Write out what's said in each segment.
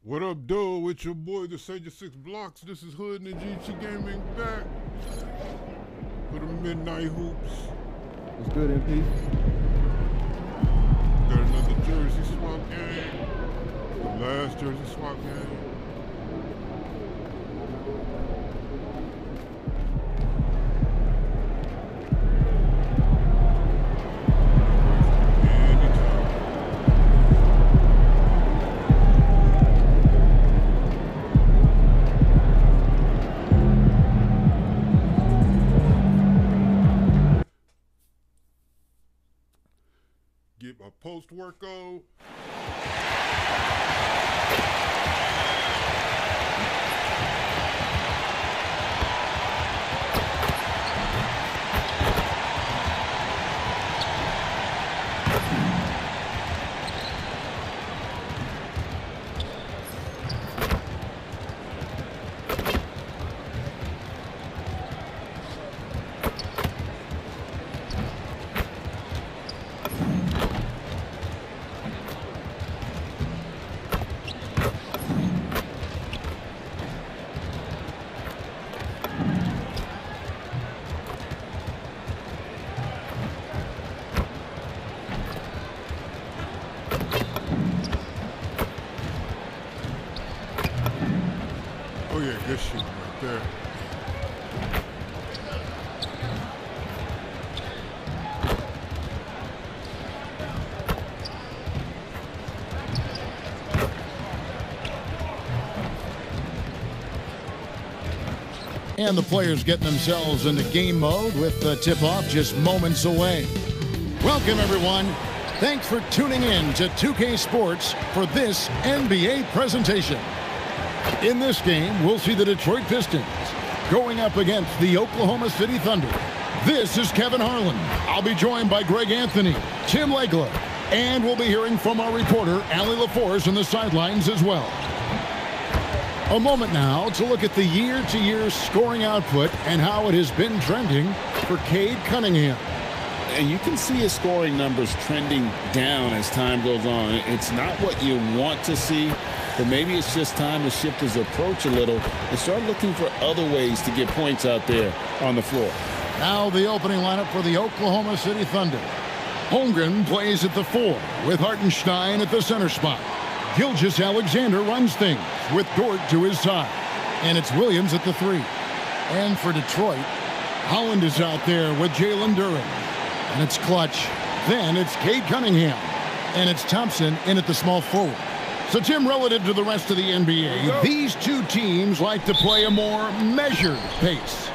What up, dude? With your boy, the Sage of Six Blocks. This is Hood and GT Gaming back for the Midnight Hoops. What's good, MP? Got another jersey swap game. The last jersey swap game. Get my post-worko. Oh yeah, good shooting right there. And the players getting themselves into game mode with the tip-off just moments away. Welcome, everyone. Thanks for tuning in to 2K Sports for this NBA presentation. In this game, we'll see the Detroit Pistons going up against the Oklahoma City Thunder. This is Kevin Harlan. I'll be joined by Greg Anthony, Tim Legler, and we'll be hearing from our reporter, Allie LaForce, on the sidelines as well. A moment now to look at the year-to-year scoring output and how it has been trending for Cade Cunningham. And you can see his scoring numbers trending down as time goes on. It's not what you want to see, but maybe it's just time to shift his approach a little and start looking for other ways to get points out there on the floor. Now the opening lineup for the Oklahoma City Thunder. Holmgren plays at the 4 with Hartenstein at the center spot. Gilgeous-Alexander runs things with Dort to his side. And it's Williams at the 3. And for Detroit, Holland is out there with Jalen Duren. And it's Clutch. Then it's Cade Cunningham. And it's Thompson in at the small forward. So, Tim, relative to the rest of the NBA, these two teams like to play a more measured pace.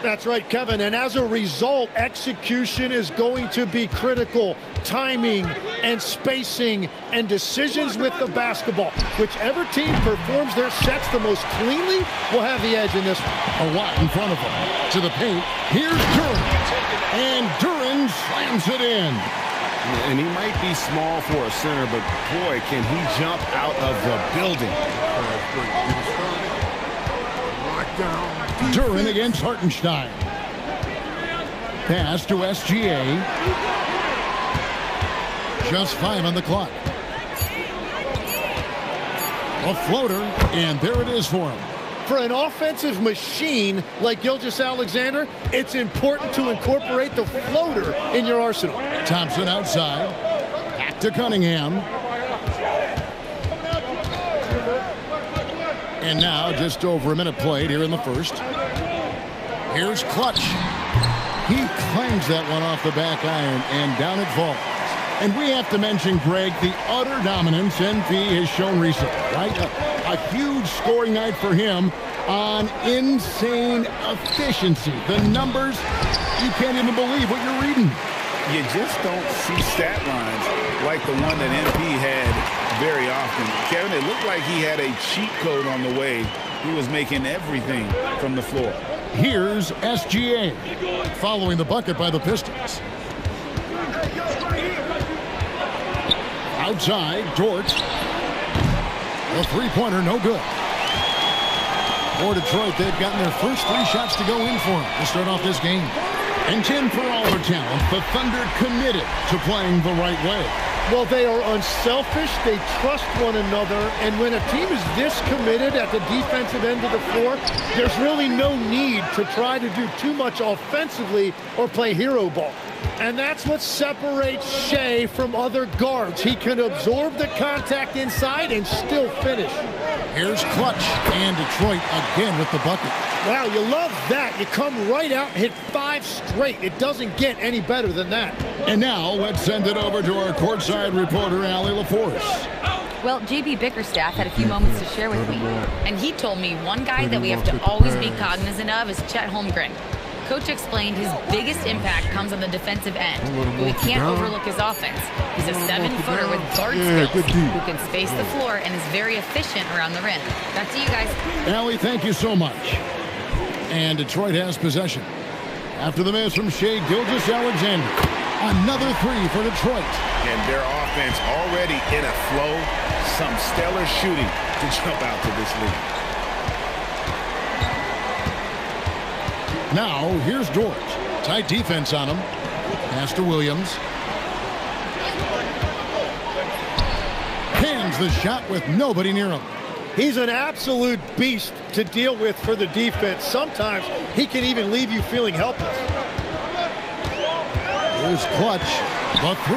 That's right, Kevin. And as a result, execution is going to be critical. Timing and spacing and decisions with the basketball. Whichever team performs their sets the most cleanly will have the edge in this one. A lot in front of them. To the paint. Here's Duren. And Duren slams it in. And he might be small for a center, but boy, can he jump out of the building. Duren against Hartenstein. Pass to SGA. Just 5 on the clock. A floater, and there it is for him. For an offensive machine like Gilgeous-Alexander, it's important to incorporate the floater in your arsenal. Thompson outside. Back to Cunningham. And now just over a minute played here in the first. Here's Clutch. He clangs that one off the back iron, and down it falls. And we have to mention, Greg, the utter dominance NP has shown recently, right? A huge scoring night for him on insane efficiency. The numbers, you can't even believe what you're reading. You just don't see stat lines like the one that MP had very often. Kevin, it looked like he had a cheat code on the way. He was making everything from the floor. Here's SGA following the bucket by the Pistons. Outside, Dort. A three-pointer, no good. For Detroit, they've gotten their first 3 shots to go in for them to start off this game. And 10 for all their talent, the Thunder committed to playing the right way. Well, they are unselfish. They trust one another. And when a team is this committed at the defensive end of the floor, there's really no need to try to do too much offensively or play hero ball. And that's what separates Shea from other guards. He can absorb the contact inside and still finish. Here's Clutch, and Detroit again with the bucket. Wow, you love that. You come right out and hit 5 straight. It doesn't get any better than that. And now let's send it over to our courtside reporter, Allie LaForce. Well, JB Bickerstaff had a few moments to share with me, and he told me one guy that we have to always be cognizant of is Chet Holmgren. Coach explained his biggest impact comes on the defensive end, but we can't overlook his offense. He's a 7-footer with guard skills who can space the floor and is very efficient around the rim. Back to you guys. Allie, thank you so much. And Detroit has possession. After the miss from Shea Gilgeous-Alexander. Another 3 for Detroit. And their offense already in a flow. Some stellar shooting to jump out to this lead. Now, here's Dort. Tight defense on him. Pass to Williams. Cans the shot with nobody near him. He's an absolute beast to deal with for the defense. Sometimes he can even leave you feeling helpless. Here's Clutch. The 3.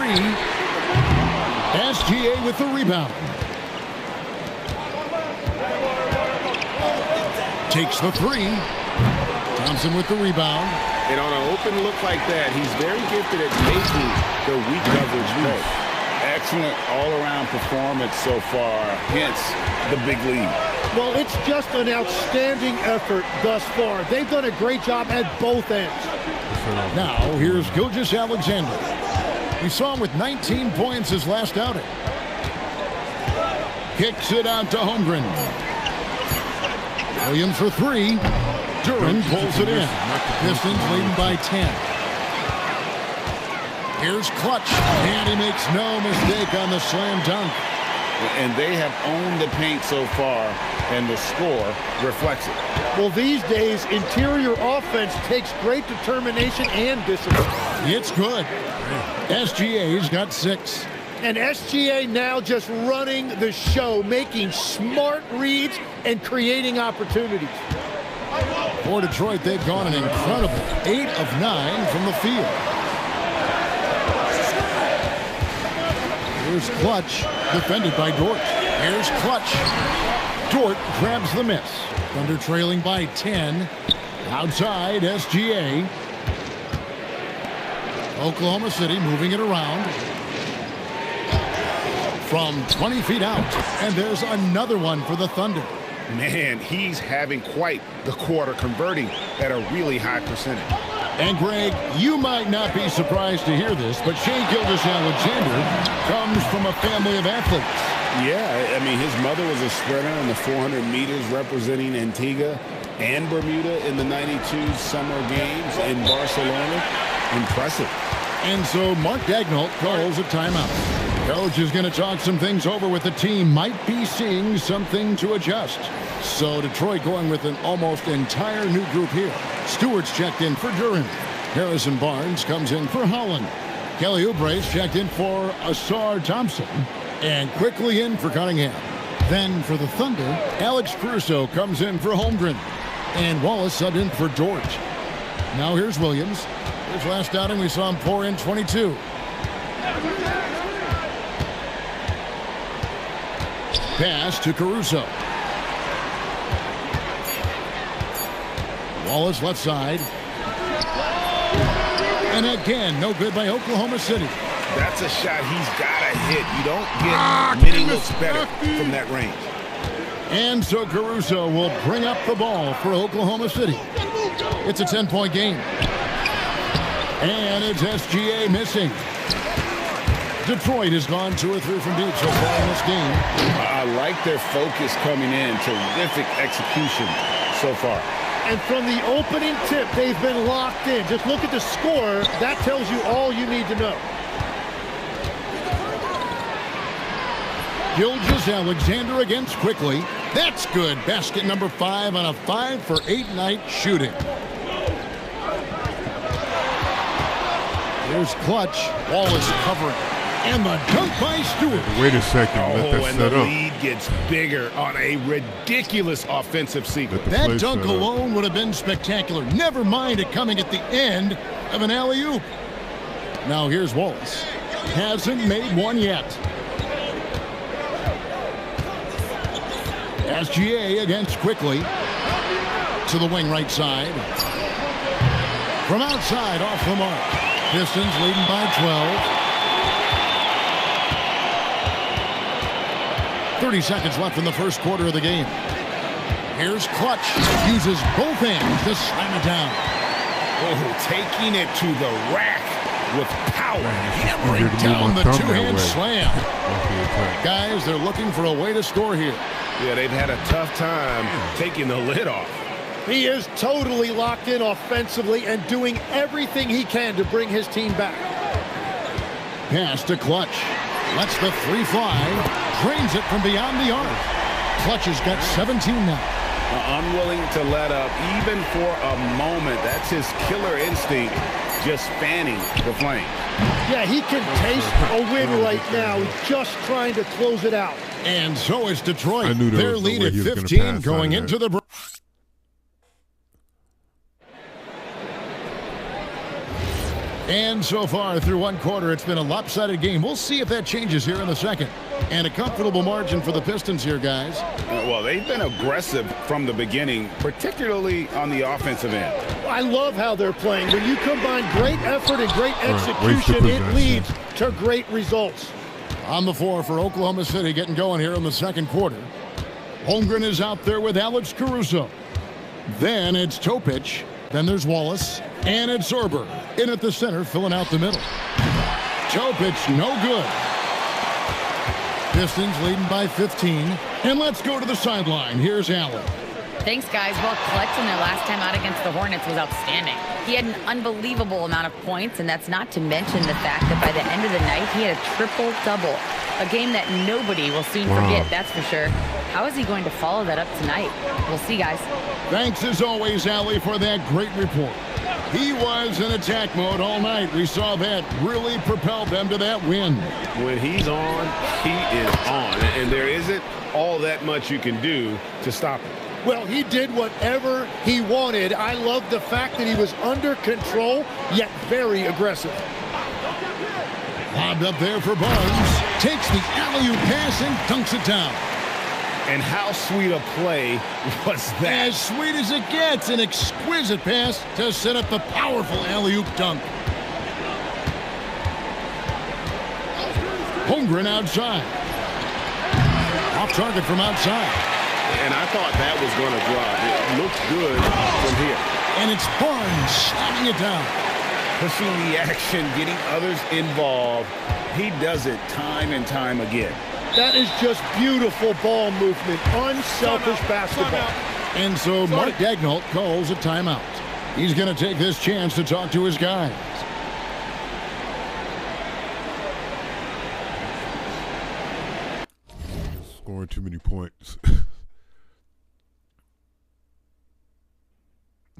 SGA with the rebound. Takes the 3. Thompson with the rebound. And on an open look like that, he's very gifted at making the weak coverage play. Excellent all-around performance so far, hence the big lead. Well, it's just an outstanding effort thus far. They've done a great job at both ends. Now, here's Gilgeous-Alexander. We saw him with 19 points his last outing. Kicks it out to Holmgren. Williams for 3. Duran pulls it in. Pistons leading by 10. Here's Clutch, and he makes no mistake on the slam dunk. And they have owned the paint so far, and the score reflects it. Well, these days, interior offense takes great determination and discipline. It's good. SGA's got 6. And SGA now just running the show, making smart reads and creating opportunities. For Detroit, they've gone an incredible 8 of 9 from the field. Here's Clutch, defended by Dort. Here's Clutch. Dort grabs the miss. Thunder trailing by 10. Outside, SGA. Oklahoma City moving it around. From 20 feet out. And there's another one for the Thunder. Man, he's having quite the quarter, converting at a really high percentage. And Greg, you might not be surprised to hear this, but Shea Gilgeous-Alexander comes from a family of athletes. Yeah, I mean, his mother was a sprinter in the 400 meters representing Antigua and Bermuda in the '92 Summer Games in Barcelona. Impressive. And so Mark Daigneault calls a timeout. Coach is going to talk some things over with the team. Might be seeing something to adjust. So Detroit going with an almost entire new group here. Stewart's checked in for Duran. Harrison Barnes comes in for Holland. Kelly Oubre's checked in for Asar Thompson. And quickly in for Cunningham. Then for the Thunder, Alex Caruso comes in for Holmgren. And Wallace subbed in for Dort. Now here's Williams. His last outing, we saw him pour in 22. Pass to Caruso. Wallace left side. And again, no good by Oklahoma City. That's a shot he's got to hit. You don't get many looks better from that range. And so Caruso will bring up the ball for Oklahoma City. It's a 10-point game. And it's SGA missing. Detroit has gone 2 or 3 from deep so far in this game. I like their focus coming in. Terrific execution so far. And from the opening tip, they've been locked in. Just look at the score. That tells you all you need to know. Gilgeous-Alexander against Quickly. That's good. Basket number 5 on a 5 for 8 night shooting. Here's Clutch. Wallace covering. And the dunk by Stewart. Wait a second. Let that And set the up. lead gets bigger on a ridiculous offensive sequence. That dunk alone would have been spectacular. Never mind it coming at the end of an alley-oop. Now here's Wallace. Hasn't made one yet. SGA against quickly. To the wing right side. From outside, off the mark. Pistons leading by 12. 30 seconds left in the first quarter of the game. Here's Clutch. Uses both hands to slam it down. Oh, taking it to the rack with power. Hammering down the two-hand slam. Guys, they're looking for a way to score here. Yeah, they've had a tough time taking the lid off. He is totally locked in offensively and doing everything he can to bring his team back. Pass to Clutch. Lets the three fly. Drains it from beyond the arc. Clutch has got 17 now. Unwilling to let up even for a moment. That's his killer instinct, just fanning the flame. Yeah, he can taste a win right now. He's just trying to close it out. And so is Detroit. I knew there Their was no lead way at he was gonna 15 pass going out of into the break. And so far through one quarter, it's been a lopsided game. We'll see if that changes here in the second. And a comfortable margin for the Pistons here, guys. Well, they've been aggressive from the beginning, particularly on the offensive end. I love how they're playing. When you combine great effort and great execution, it leads to great results. On the floor for Oklahoma City, getting going here in the second quarter. Holmgren is out there with Alex Caruso. Then it's Topic. Then there's Wallace. And it's Sorber in at the center, filling out the middle. Topic, no good. Pistons leading by 15. And let's go to the sideline. Here's Allen. Thanks, guys. Well, Clutch in their last time out against the Hornets was outstanding. He had an unbelievable amount of points, and that's not to mention the fact that by the end of the night, he had a triple-double. A game that nobody will soon forget, that's for sure. How is he going to follow that up tonight? We'll see, guys. Thanks, as always, Allie, for that great report. He was in attack mode all night. We saw that really propelled them to that win. When he's on, he is on. And there isn't all that much you can do to stop him. Well, he did whatever he wanted. I love the fact that he was under control, yet very aggressive. Lobbed up there for Barnes. Takes the alley-oop pass and dunks it down. And how sweet a play was that? As sweet as it gets, an exquisite pass to set up the powerful alley-oop dunk. Holmgren outside. Off target from outside. And I thought that was going to drop. It looked good from here. And it's Barnes slamming it down. Pushing the action, getting others involved. He does it time and time again. That is just beautiful ball movement, unselfish basketball. And so Mark Daigneault calls a timeout. He's going to take this chance to talk to his guys. Scoring too many points.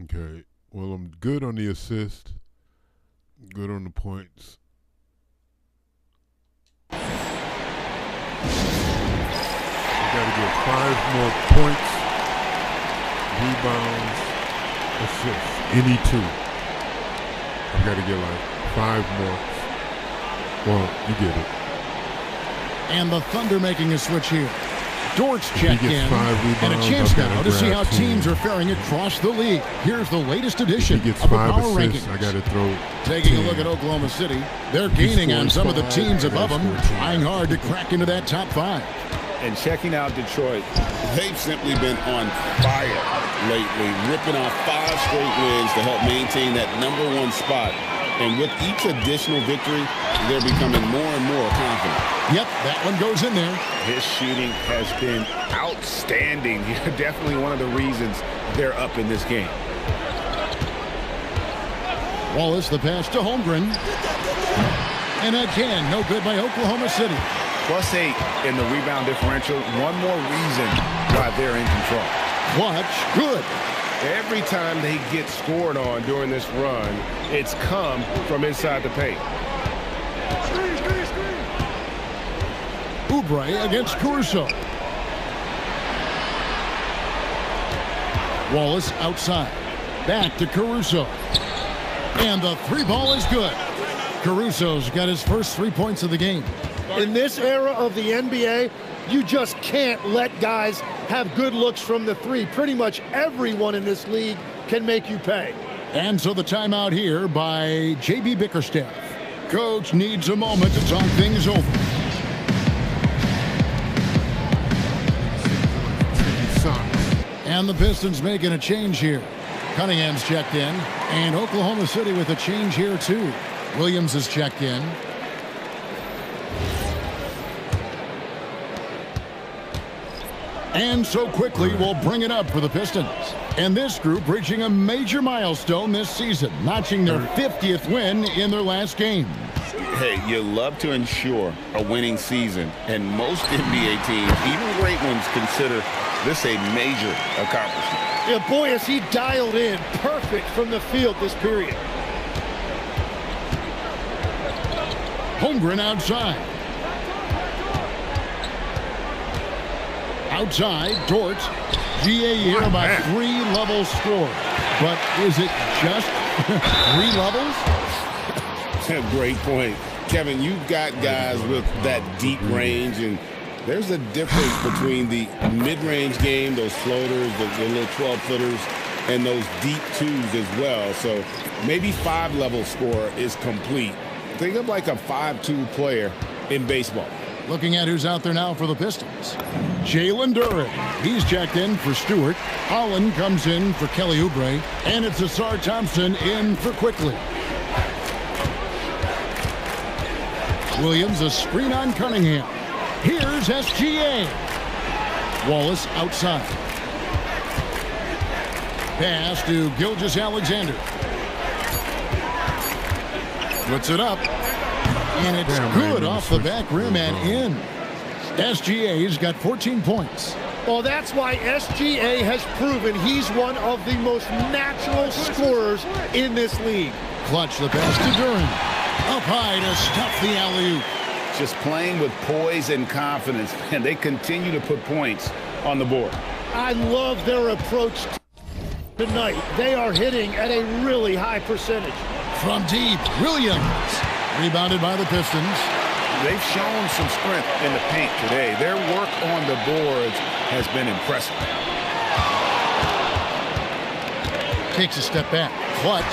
Okay. Well, I'm good on the assist. Good on the points. Got to get 5 more points, rebounds, assists, any 2. I've got to get like 5 more. Well, you get it. And the Thunder making a switch here. Dort's check in, and a chance I've now gotta to see grab how 10. teams are faring across the league. Here's the latest edition He gets of the 5 Power assists. Rankings. I got to throw. Taking 10. a look at Oklahoma City, they're gaining on some of the teams above them, trying hard to crack into that top 5. And checking out Detroit, they've simply been on fire lately, ripping off 5 straight wins to help maintain that #1 spot. And with each additional victory, they're becoming more and more confident. Yep, that one goes in there. His shooting has been outstanding. Definitely one of the reasons they're up in this game. Wallace, the pass to Holmgren. And again, no good by Oklahoma City. +8 in the rebound differential. One more reason why they're in control. Clutch, good. Every time they get scored on during this run, it's come from inside the paint. Oubre against Caruso. Wallace outside. Back to Caruso. And the three ball is good. Caruso's got his first 3 points of the game. In this era of the NBA, you just can't let guys have good looks from the three. Pretty much everyone in this league can make you pay. And so the timeout here by J.B. Bickerstaff. Coach needs a moment to talk things over. And the Pistons making a change here. Cunningham's checked in. And Oklahoma City with a change here too. Williams is checked in. And so quickly we'll bring it up for the Pistons. And this group reaching a major milestone this season, notching their 50th win in their last game. Hey, you love to ensure a winning season, and most NBA teams, even great ones, consider this a major accomplishment. Yeah, boy, is he dialed in perfect from the field this period. Holmgren outside. Outside, Dort. GA here about 3 levels score. But is it just 3 levels? Great point. Kevin, you've got guys with that deep range, and there's a difference between the mid-range game, those floaters, the little 12-footers, and those deep twos as well. So maybe 5-level score is complete. Think of like a 5-2 player in baseball. Looking at who's out there now for the Pistons. Jalen Duren. He's checked in for Stewart. Holland comes in for Kelly Oubre. And it's Asar Thompson in for Quickly. Williams a screen on Cunningham. Here's SGA. Wallace outside. Pass to Gilgeous-Alexander. Puts it up. And it's good off the back rim and in. SGA's got 14 points. Well, that's why SGA has proven he's one of the most natural scorers in this league. Clutch the pass to Duren. Up high to stuff the alley-oop. Just playing with poise and confidence, and they continue to put points on the board. I love their approach tonight. They are hitting at a really high percentage. From deep, Williams. Rebounded by the Pistons. They've shown some strength in the paint today. Their work on the boards has been impressive. Takes a step back. Clutch.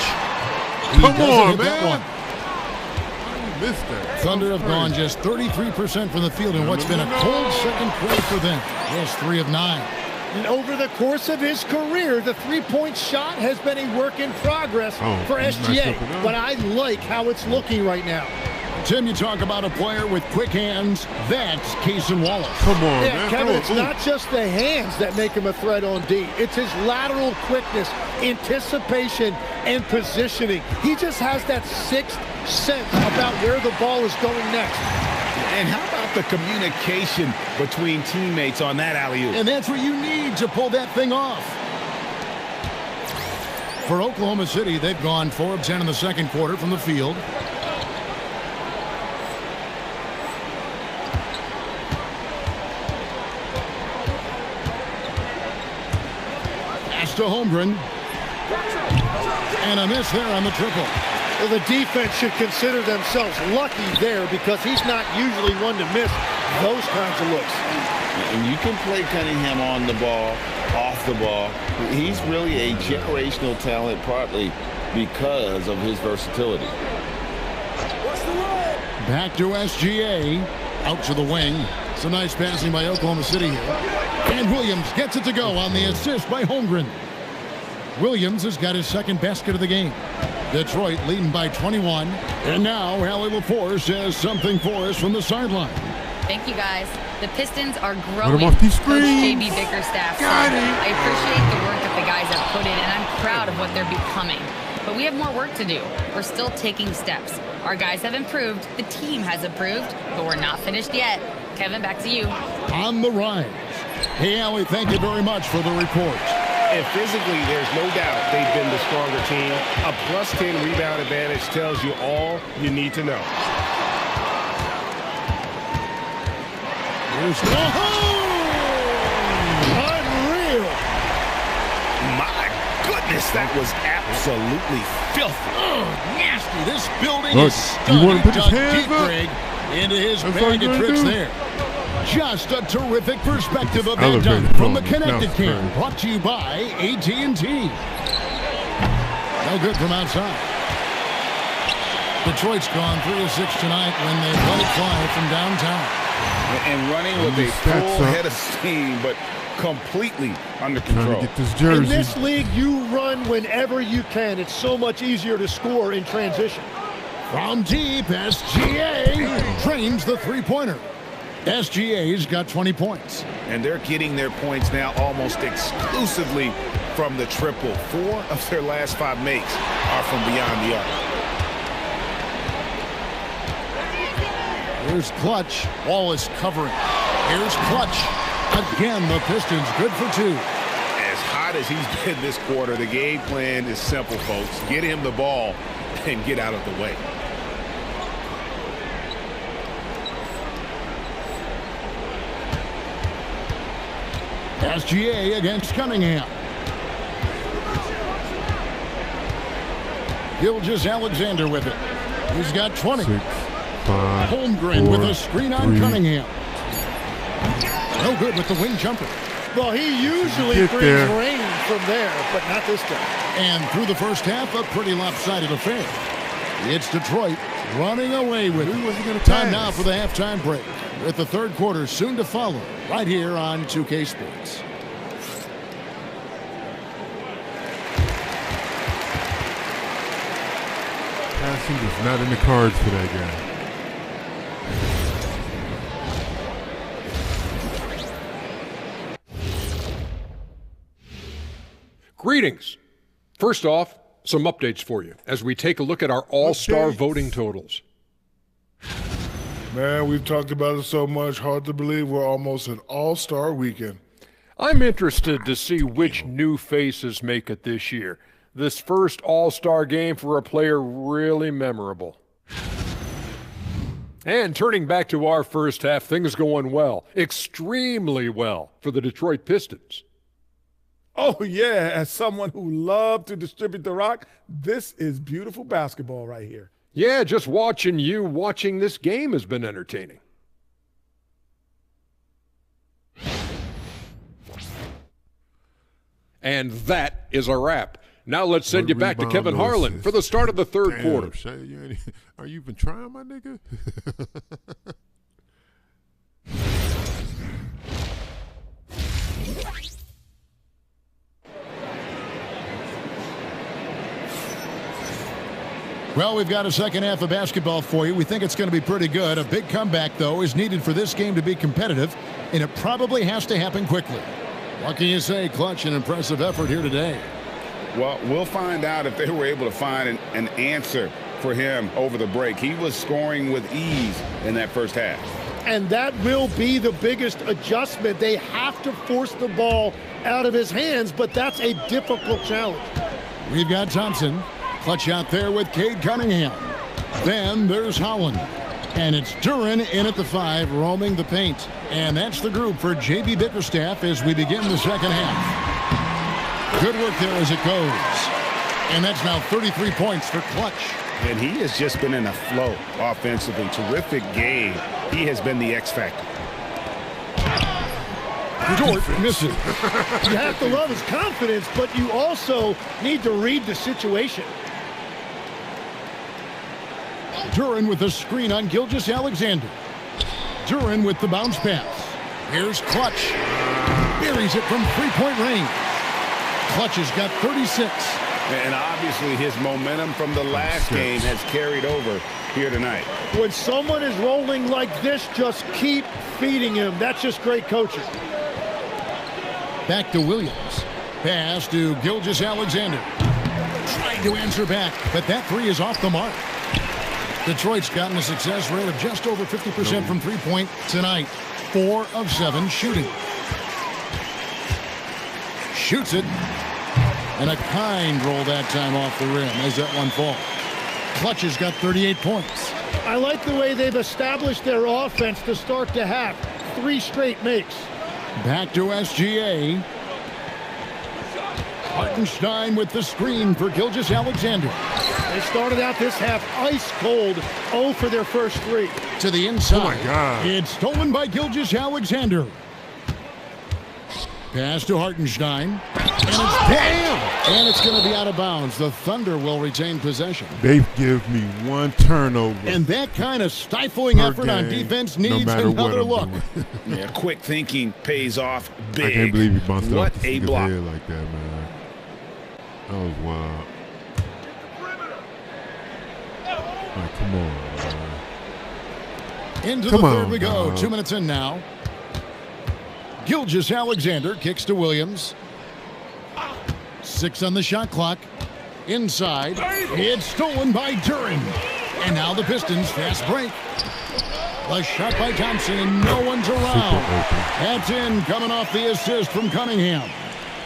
Come on, man. Missed that. Thunder have gone just 33% from the field in what's been a cold second quarter for them. Yes, 3 of 9. And over the course of his career, the three-point shot has been a work in progress for SGA. But I like how it's looking right now. Tim, you talk about a player with quick hands. That's Cason Wallace. Come on, yeah, man. Kevin, it's not just the hands that make him a threat on D. It's his lateral quickness, anticipation, and positioning. He just has that sixth sense about where the ball is going next. And how about the communication between teammates on that alley-oop? And that's what you need to pull that thing off. For Oklahoma City, they've gone 4 of 10 in the second quarter from the field. Pass to Holmgren. And a miss there on the triple. Well, the defense should consider themselves lucky there because he's not usually one to miss those kinds of looks. And you can play Cunningham on the ball, off the ball. He's really a generational talent partly because of his versatility. Back to SGA. Out to the wing. Some nice passing by Oklahoma City here. And Williams gets it to go on the assist by Holmgren. Williams has got his second basket of the game. Detroit leading by 21. And now Allie LaForce has something for us from the sideline. Thank you, guys. The Pistons are growing. Put 'em off these Coach screens. J.B. Bickerstaff said, Got it. I appreciate the work that the guys have put in, and I'm proud of what they're becoming. But we have more work to do. We're still taking steps. Our guys have improved. The team has improved, but we're not finished yet. Kevin, back to you. On the rise. Hey, Allie, thank you very much for the report. And physically, there's no doubt they've been the stronger team. A +10 rebound advantage tells you all you need to know. Here's Unreal. My goodness, that was absolutely filthy. oh, nasty. This building Look, is you stunning. wanna put his Dug hands deep, up? Greg, into his That's bag all of you gotta tricks do. there. Just a terrific perspective of that Elevated dunk from the phone. Connected That's Cam, crazy. brought to you by AT&T. No good from outside. Detroit's gone 3 of 6 tonight when they let it fly from downtown. And running with a full head of steam, but completely under Trying control. to get this In jersey. this league, you run whenever you can. It's so much easier to score in transition. From deep, SGA trains the three-pointer. SGA's got 20 points. And they're getting their points now almost exclusively from the triple. 4 of their last 5 makes are from beyond the arc. Here's Clutch. Wallace covering. Here's Clutch. Again, the Pistons good for 2. As hot as he's been this quarter, the game plan is simple, folks. Get him the ball and get out of the way. SGA against Cunningham. Gilgeous-Alexander with it. He's got 20. 6, 5, Holmgren 4, with a screen on 3. Cunningham. No good with the wing jumper. Well, he usually Get brings there. rain from there, but not this time. And through the first half, a pretty lopsided affair. It's Detroit running away with it. Who was he gonna Time pass? now for the halftime break, with the third quarter soon to follow, right here on 2K Sports. Passing is not in the cards for that guy. Greetings. First off, some updates for you as we take a look at our all-star Updates. voting totals. Man, we've talked about it so much, hard to believe we're almost an all-star weekend. I'm interested to see which new faces make it this year. This first all-star game for a player really memorable. And turning back to our first half, things going well, extremely well for the Detroit Pistons. Oh, yeah, as someone who loved to distribute the rock, this is beautiful basketball right here. Yeah, just watching this game has been entertaining. And that is a wrap. Now let's send you back to Kevin Harlan for the start of the third quarter. Shay, are you even trying, my nigga? Well, we've got a second half of basketball for you. We think it's going to be pretty good. A big comeback, though, is needed for this game to be competitive, and it probably has to happen quickly. What can you say? Clutch, an impressive effort here today. Well, we'll find out if they were able to find an answer for him over the break. He was scoring with ease in that first half. And that will be the biggest adjustment. They have to force the ball out of his hands, but that's a difficult challenge. We've got Thompson. Clutch out there with Cade Cunningham. Then there's Holland. And it's Duren in at the 5, roaming the paint. And that's the group for J.B. Bickerstaff as we begin the second half. Good work there as it goes. And that's now 33 points for Clutch. And he has just been in a flow offensively. Terrific game. He has been the X factor. Dort misses. You have to love his confidence, but you also need to read the situation. Duren with a screen on Gilgeous-Alexander. Duren with the bounce pass. Here's Clutch. Buries it from three-point range. Clutch has got 36. And obviously his momentum from the last game has carried over here tonight. When someone is rolling like this, just keep feeding him. That's just great coaching. Back to Williams. Pass to Gilgeous-Alexander. Trying to answer back, but that 3 is off the mark. Detroit's gotten a success rate of just over 50% from three-point tonight. 4 of 7 shooting. Shoots it. And a kind roll that time off the rim as that one falls. Clutch has got 38 points. I like the way they've established their offense to start the half. 3 straight makes. Back to SGA. Hartenstein with the screen for Gilgeous-Alexander. They started out this half ice cold, 0 for their first 3. To the inside. Oh, my God. It's stolen by Gilgeous-Alexander. Pass to Hartenstein. And it's damn! And it's going to be out of bounds. The Thunder will retain possession. They give me 1 turnover. And that kind of stifling effort on game, defense no needs matter another what look. Yeah, quick thinking pays off big. I can't believe he bounced What off the a nigga's block. head like that, man. That was wild. Like, come on, man. Into Come the on, third we go. dog. 2 minutes in now. Gilgeous-Alexander kicks to Williams. 6 on the shot clock. Inside. It's stolen by Duren. And now the Pistons fast break. The shot by Thompson and no one's around. That's in, coming off the assist from Cunningham.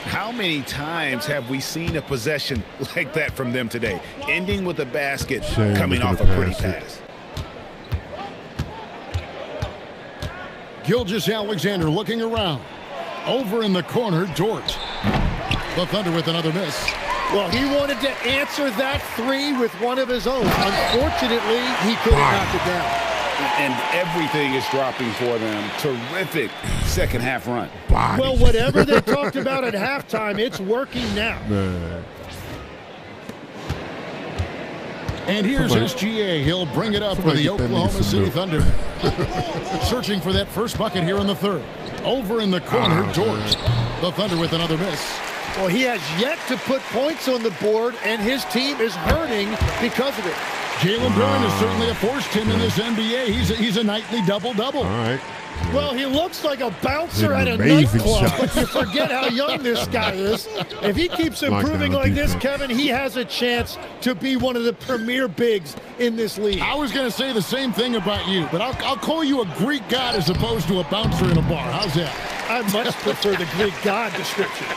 How many times have we seen a possession like that from them today? Ending with a basket, Shame coming they off a could've pretty passed pass. Gilgeous-Alexander looking around. Over in the corner, Dort. The Thunder with another miss. Well, he wanted to answer that 3 with one of his own. Unfortunately, he couldn't knock it down. And everything is dropping for them. Terrific second half run. Well, whatever they talked about at halftime, it's working now. Man. And here's SGA. He'll bring it up for the Oklahoma City Thunder. Searching for that first bucket here in the third. Over in the corner, Dort. The Thunder with another miss. Well, he has yet to put points on the board, and his team is hurting because of it. Jalen Brown has certainly forced him in this NBA. He's a nightly double-double. All right. Well, he looks like a bouncer at a Amazing nightclub, shot. but you forget how young this guy is. If he keeps improving like this, Kevin, he has a chance to be one of the premier bigs in this league. I was going to say the same thing about you, but I'll call you a Greek god as opposed to a bouncer in a bar. How's that? I much prefer the Greek god description.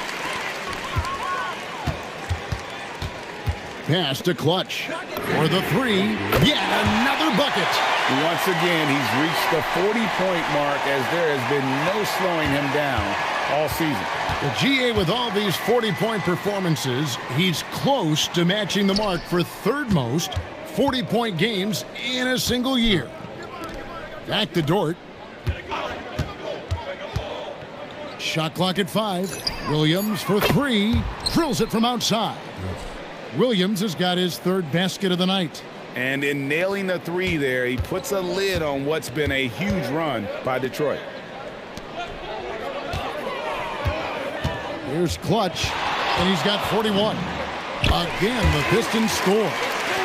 Pass to Clutch for the 3. Yet another bucket. Once again, he's reached the 40-point mark as there has been no slowing him down all season. The GA with all these 40-point performances, he's close to matching the mark for third most 40-point games in a single year. Back to Dort. Shot clock at 5. Williams for 3. Drills it from outside. Williams has got his third basket of the night. And in nailing the 3 there, he puts a lid on what's been a huge run by Detroit. Here's Clutch, and he's got 41. Again, the Pistons score.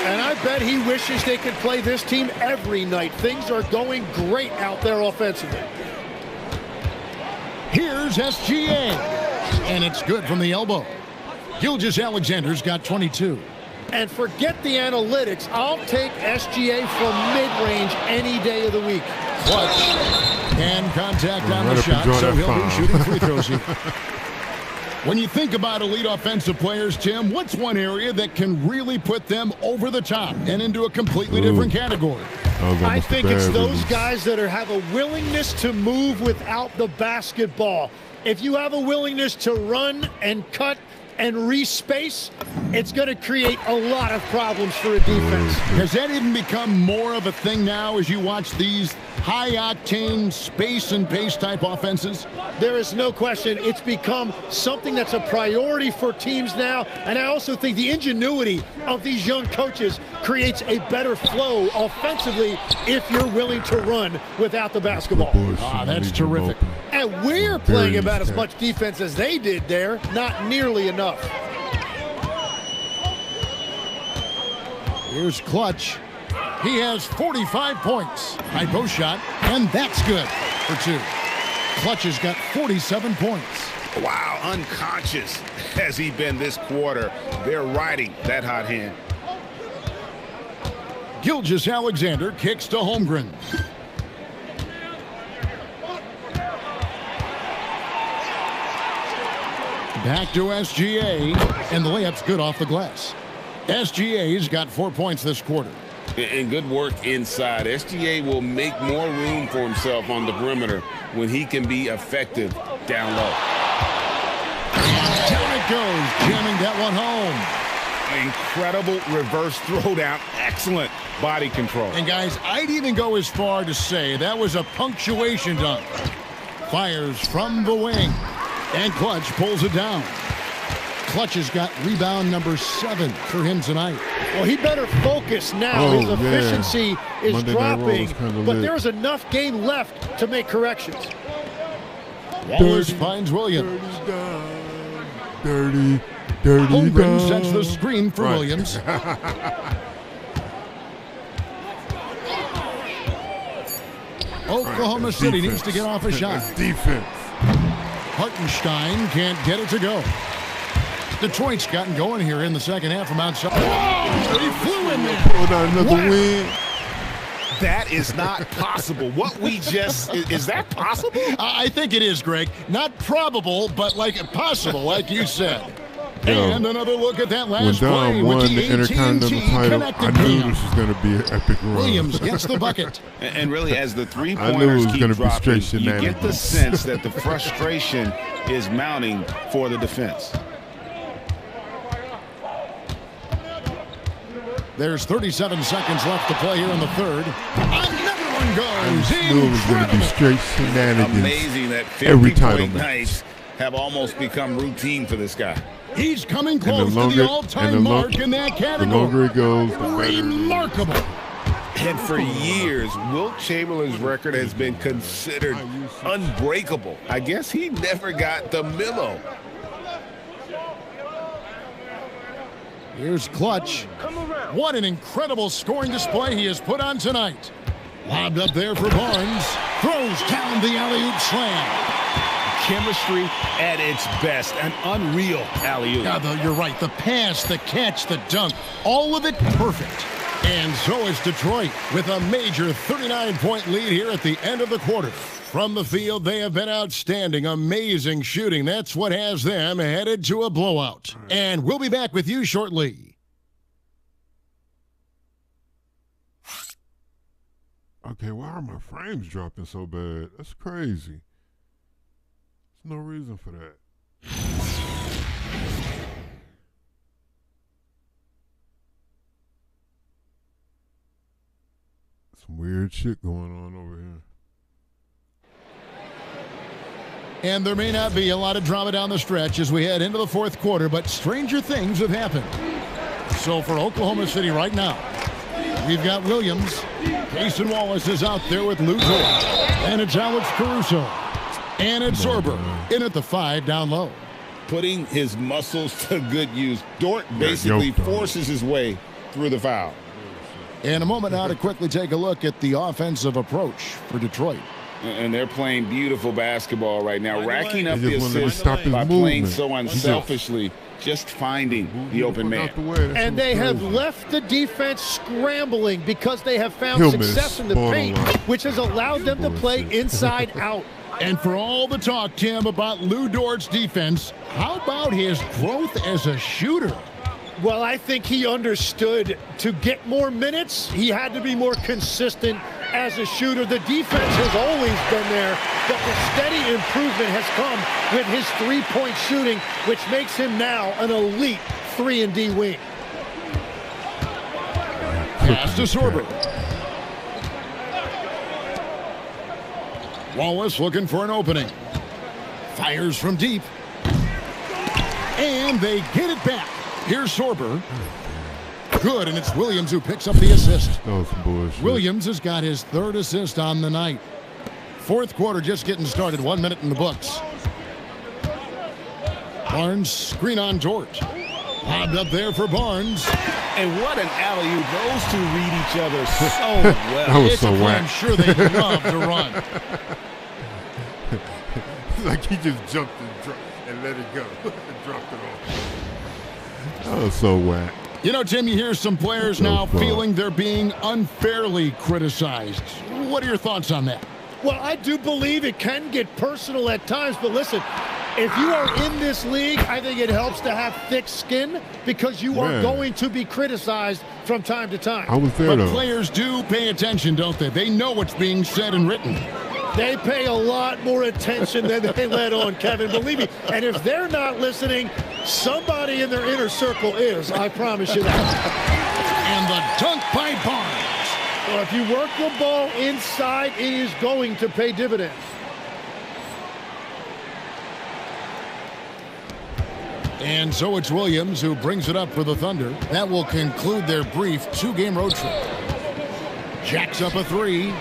And I bet he wishes they could play this team every night. Things are going great out there offensively. Here's SGA, and it's good from the elbow. Gilgeous-Alexander's got 22. And forget the analytics. I'll take SGA from mid-range any day of the week. Clutch. And contact on the shot, so he'll be shooting free throws here. When you think about elite offensive players, Tim, what's one area that can really put them over the top and into a completely different category? I think it's those guys that have a willingness to move without the basketball. If you have a willingness to run and cut and respace, it's going to create a lot of problems for a defense. Has that even become more of a thing now as you watch these high-octane space and pace type offenses? There is no question. It's become something that's a priority for teams now, and I also think the ingenuity of these young coaches creates a better flow offensively if you're willing to run without the basketball. That's terrific. And we're playing about as much defense as they did there, not nearly enough. Here's Clutch. He has 45 points. High post shot, and that's good for 2. Clutch has got 47 points. Wow, unconscious has he been this quarter. They're riding that hot hand. Gilgeous-Alexander kicks to Holmgren. Back to SGA, and the layup's good off the glass. SGA's got 4 points this quarter. And good work inside. SGA will make more room for himself on the perimeter when he can be effective down low. Down it goes, jamming that one home. Incredible reverse throwdown. Excellent body control. And guys, I'd even go as far to say that was a punctuation dunk. Fires from the wing. And Clutch pulls it down. Clutch has got rebound number 7 for him tonight. Well, he better focus now. His efficiency is dropping, but there's enough game left to make corrections. Wallace finds Williams. Dirty Holmgren sets the screen for Williams. Oklahoma City needs to get off a shot. Defense. Hartenstein can't get it to go. Detroit's gotten going here in the second half from outside. Whoa! He flew in there. Pulled out another win. That is not possible. What we just, is that possible? I think it is, Greg. Not probable, but like possible, like you said. Yo, and another look at that last when play Don with won the Intercontinental title, I knew game. this was going to be an epic run. Williams gets the bucket. And really, as the I knew it three-pointers was keep gonna be dropping, straight you get the shenanigans. sense that the frustration is mounting for the defense. There's 37 seconds left to play here in the third. Another one goes. I knew it was going to be straight shenanigans. Amazing that every 50-point title nights have almost become routine for this guy. He's coming close to the all-time mark in that category. The longer it goes, the better. Remarkable. And for years, Wilt Chamberlain's record has been considered unbreakable. I guess he never got the memo. Here's Clutch. What an incredible scoring display he has put on tonight. Lobbed up there for Barnes. Throws down the alley-oop slam. Chemistry at its best. An unreal alley-oop. Yeah, you're right. The pass, the catch, the dunk, all of it perfect. And so is Detroit with a major 39-point lead here at the end of the quarter. From the field, they have been outstanding. Amazing shooting. That's what has them headed to a blowout. And we'll be back with you shortly. Okay, why are my frames dropping so bad? That's crazy. There's no reason for that. Some weird shit going on over here. And there may not be a lot of drama down the stretch as we head into the fourth quarter, but stranger things have happened. So for Oklahoma City right now, we've got Williams. Jason Wallace is out there with Lou Dort. And it's Alex Caruso. And it's Sorber in at the 5 down low. Putting his muscles to good use. Dort basically forces his way through the foul. In a moment now to quickly take a look at the offensive approach for Detroit. And they're playing beautiful basketball right now, racking up the assists by playing movement. so unselfishly, just finding the open man. And they have left the defense scrambling because they have found success in the paint, which has allowed them to play inside out. And for all the talk, Tim, about Lou Dort's defense, how about his growth as a shooter? Well, I think he understood to get more minutes, he had to be more consistent as a shooter. The defense has always been there, but the steady improvement has come with his three-point shooting, which makes him now an elite 3-and-D wing. Pass to Sorber. Wallace looking for an opening. Fires from deep. And they get it back. Here's Sorber. Good, and it's Williams who picks up the assist. That was some bullshit. Williams has got his 3rd assist on the night. Fourth quarter just getting started. 1 minute in the books. Barnes, screen on Dort. Lobbed up there for Barnes. And what an alley-oop. Those two read each other so well. That was It's so a play whack. I'm sure they love to run. Like he just jumped and let it go. And dropped it off. That was so whack. You know, Tim, you hear some players now feeling they're being unfairly criticized. What are your thoughts on that? Well, I do believe it can get personal at times, but listen, If you are in this league, I think it helps to have thick skin because you are going to be criticized from time to time. I was there, But though. players do pay attention, don't they? They know what's being said and written. They pay a lot more attention than they let on, Kevin. Believe me. And if they're not listening, somebody in their inner circle is. I promise you that. And the dunk by Barnes. Well, if you work the ball inside, it is going to pay dividends. And so it's Williams who brings it up for the Thunder. That will conclude their brief 2-game road trip. Jacks up a 3.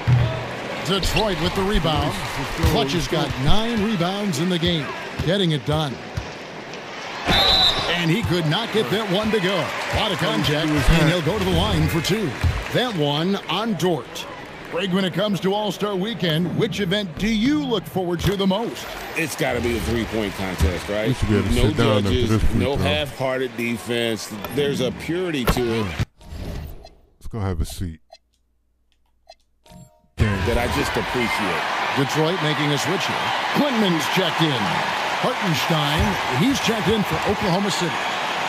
Detroit with the rebound. Clutch has got 9 rebounds in the game, getting it done. And he could not get that one to go. A lot of contact, and he'll go to the line for 2. That one on Dort. Greg, when it comes to All-Star Weekend, which event do you look forward to the most? It's got to be a three-point contest, right? You should be able to No sit down after judges, this free no throw. half-hearted defense. There's a purity to it Let's go have a seat. that I just appreciate. Detroit making a switch here. Quinman's checked in. Hartenstein, he's checked in for Oklahoma City.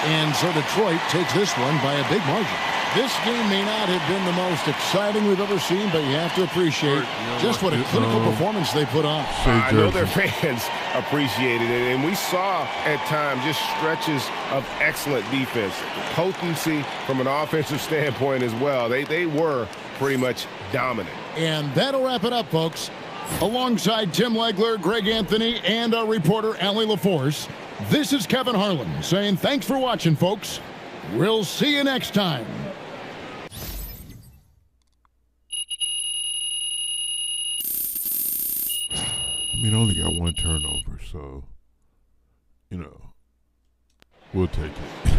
And so Detroit takes this one by a big margin. This game may not have been the most exciting we've ever seen, but you have to appreciate just what a clinical performance they put on. I know their fans appreciated it, and we saw at times just stretches of excellent defense, potency from an offensive standpoint as well. They were pretty much dominant. And that'll wrap it up, folks. Alongside Tim Legler, Greg Anthony, and our reporter, Allie LaForce, this is Kevin Harlan saying thanks for watching, folks. We'll see you next time. I mean, I only got 1 turnover, so, you know, we'll take it.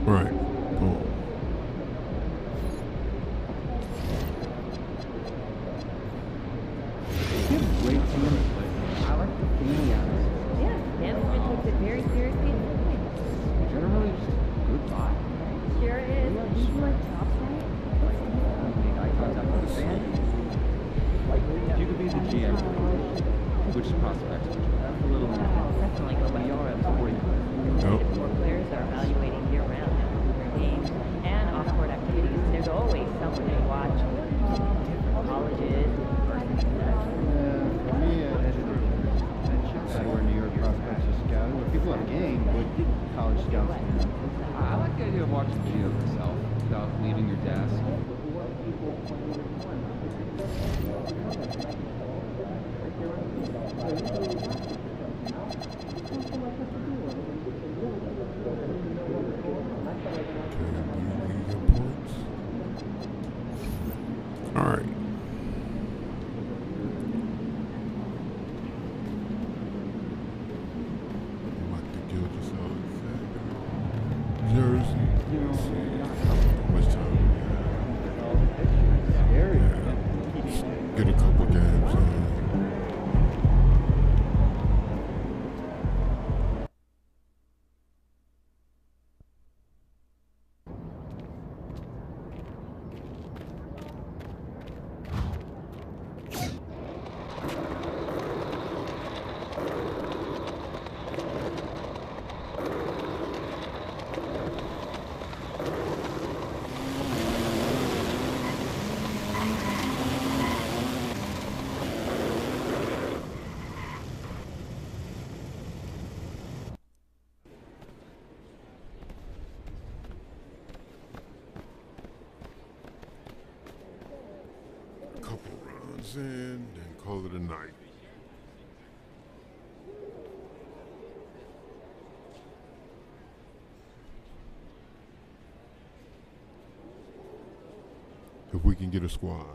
Right. Boom. I like the thing, Yeah, management takes it very seriously. generally just good vibe. Sure is. Did you like top right? Eye contact with the fan. If you could be the GM, which prospects would you have? A little more. Definitely go by Nope. more players are evaluating year-round their games and off-court activities. There's always someone to watch. Different colleges. For me, where New York prospects are scouted, where people have game, but college scouts. I like the idea of watching videos yourself without leaving your desk. All right. Jersey. How much time we have? Yeah. Get a couple games in. In, then call it a night. If we can get a squad.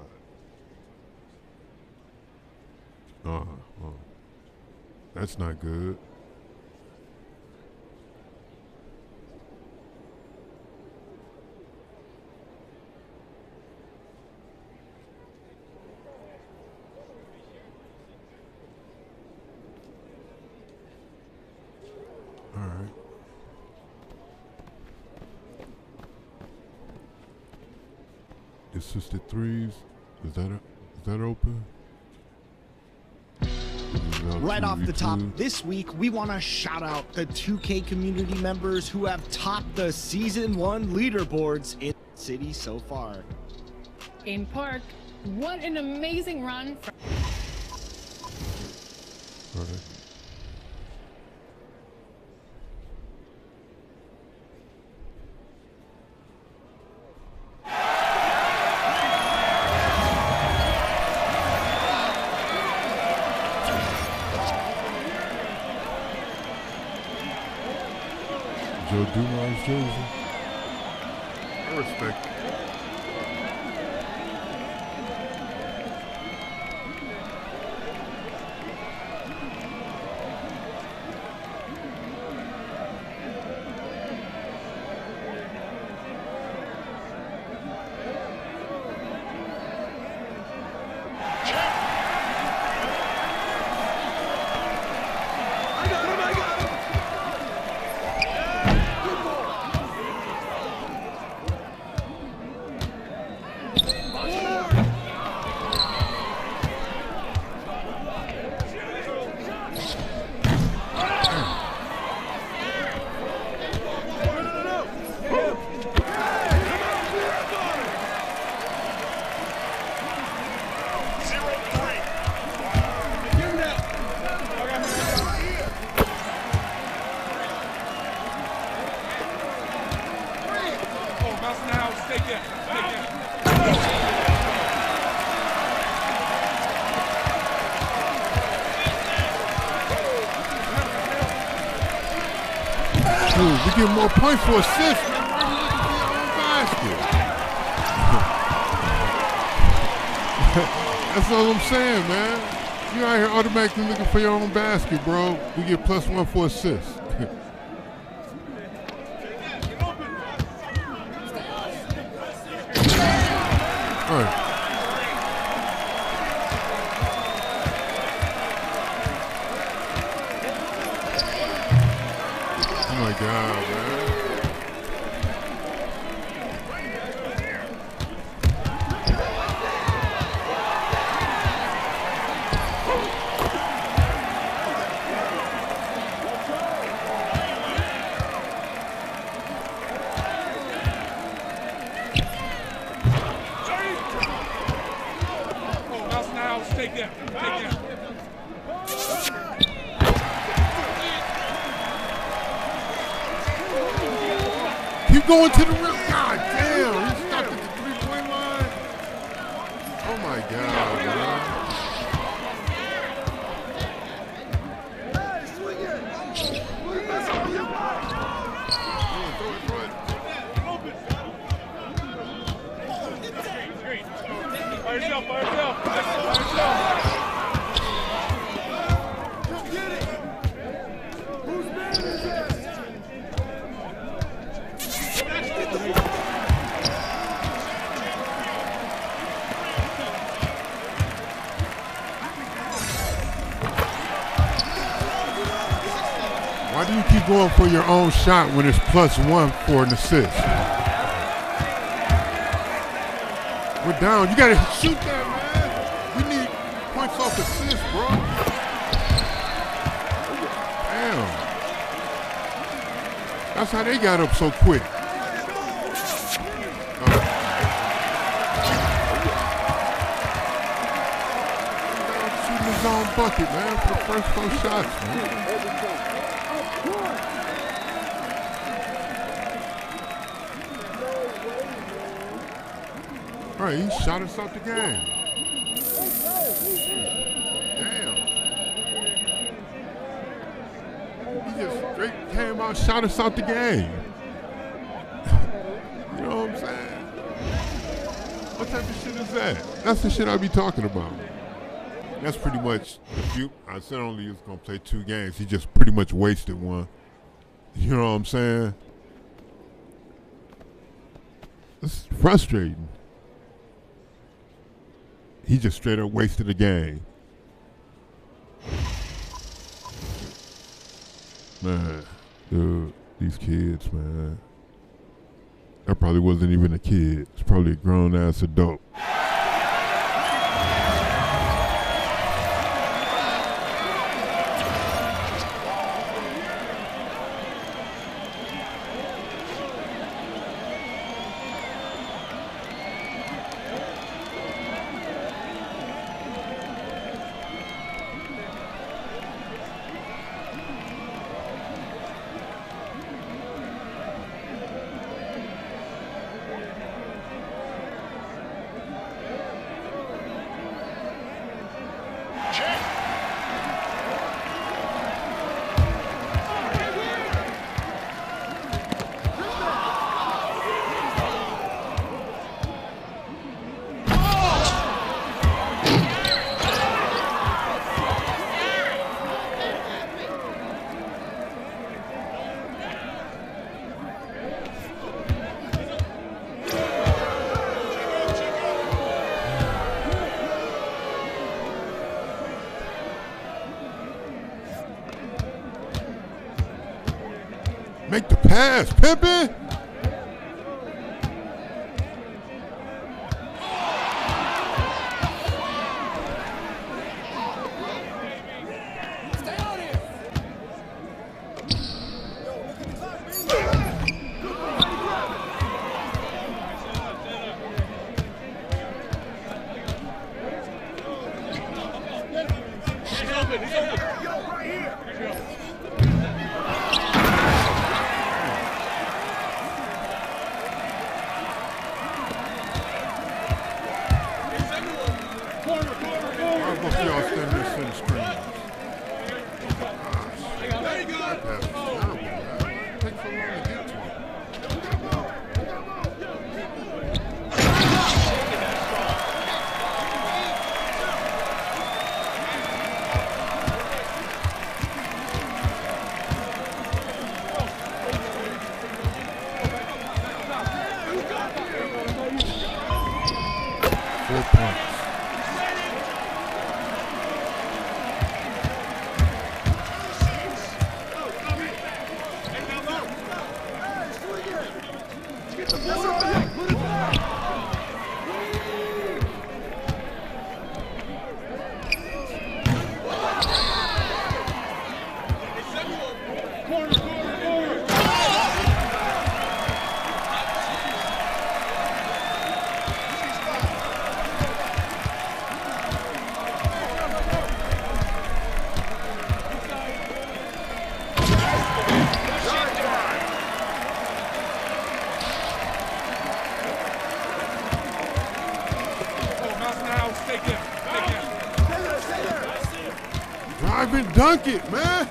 Well, that's not good. assisted threes. Is that open? Right off the top, this week, we want to shout out the 2K community members who have topped the Season 1 leaderboards in the city so far. Game Park, what an amazing run. Joe Dumars jersey. I respect it. We get more points for assists. That's all I'm saying, man. You out here automatically looking for your own basket, bro. We get +1 for assists. All right. Oh my God, man. Take that. Keep going to the rim. God damn. He stopped at the 3-point line. Oh my God, man. Hey, swing it. By yourself. Come get it. Whose man is this? Why do you keep going for your own shot when it's +1 for an assist? We're down. You gotta shoot that, man. We need points off assists, bro. Damn. That's how they got up so quick. Shooting his own bucket, man, for the first 4 shots, man. All right, he shot us out the game. Damn. He just straight came out, shot us out the game. You know what I'm saying? What type of shit is that? That's the shit I be talking about. That's pretty much, I said only he was going to play 2 games. He just pretty much wasted one. You know what I'm saying? It's frustrating. He just straight up wasted a game. Man, dude, these kids, man. That probably wasn't even a kid. It's probably a grown-ass adult. Make the pass, Pimpin'. Drive and dunk it, man.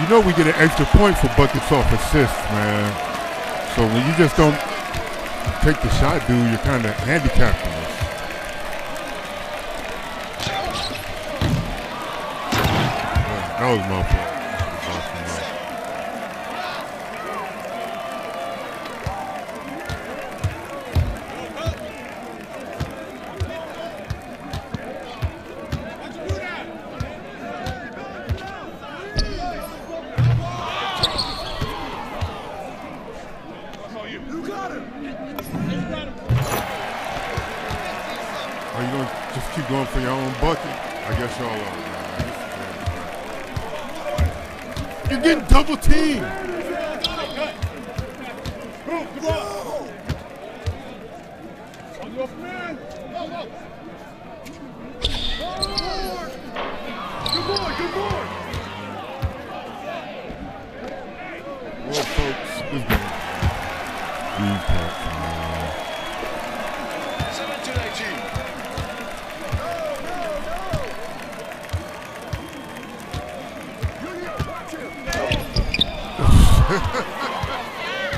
You know we get an extra point for buckets off assists, man. So when you just don't take the shot, dude, you're kind of handicapping us. Yeah, that was my fault. Are you going to just keep going for your own bucket? I guess y'all are. You're getting double teamed. Well, folks, this game.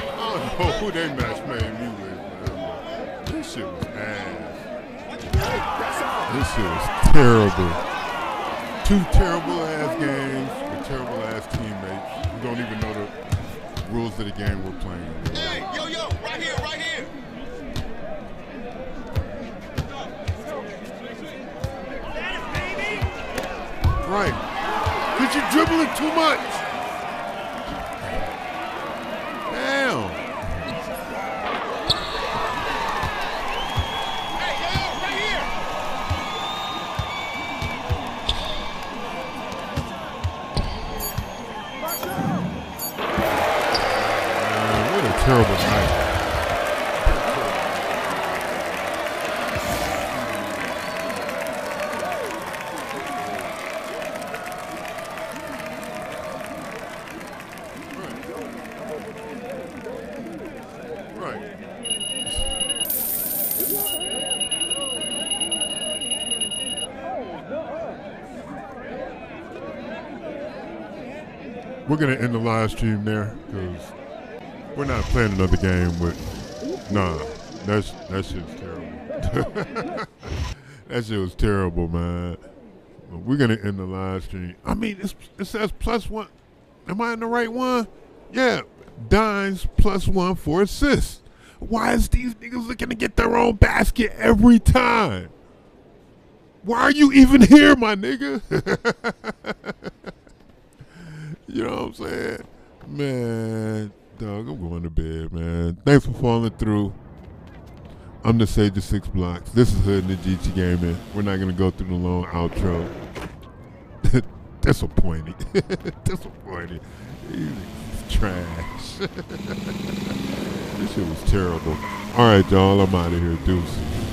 I don't know who they match made me with, man. This shit was ass. This shit was terrible. Two terrible ass games with terrible ass teammates who don't even know the rules of the game we're playing. Hey, yo, right here, right here. Right. Because you're dribbling too much. Damn. What a terrible night. We're going to end the live stream there because we're not playing another game with, nah, that shit's terrible. That shit was terrible, man. We're going to end the live stream. I mean, it says +1. Am I in the right one? Yeah, Dimes +1 for assists. Why is these niggas looking to get their own basket every time? Why are you even here, my nigga? You know what I'm saying? Man, dog, I'm going to bed, man. Thanks for falling through. I'm the Sage of 6 Blocks. This is Hood and the GT Gaming. We're not going to go through the long outro. Disappointing. Disappointing. He's trash. This shit was terrible. All right, y'all. I'm out of here. Deuces.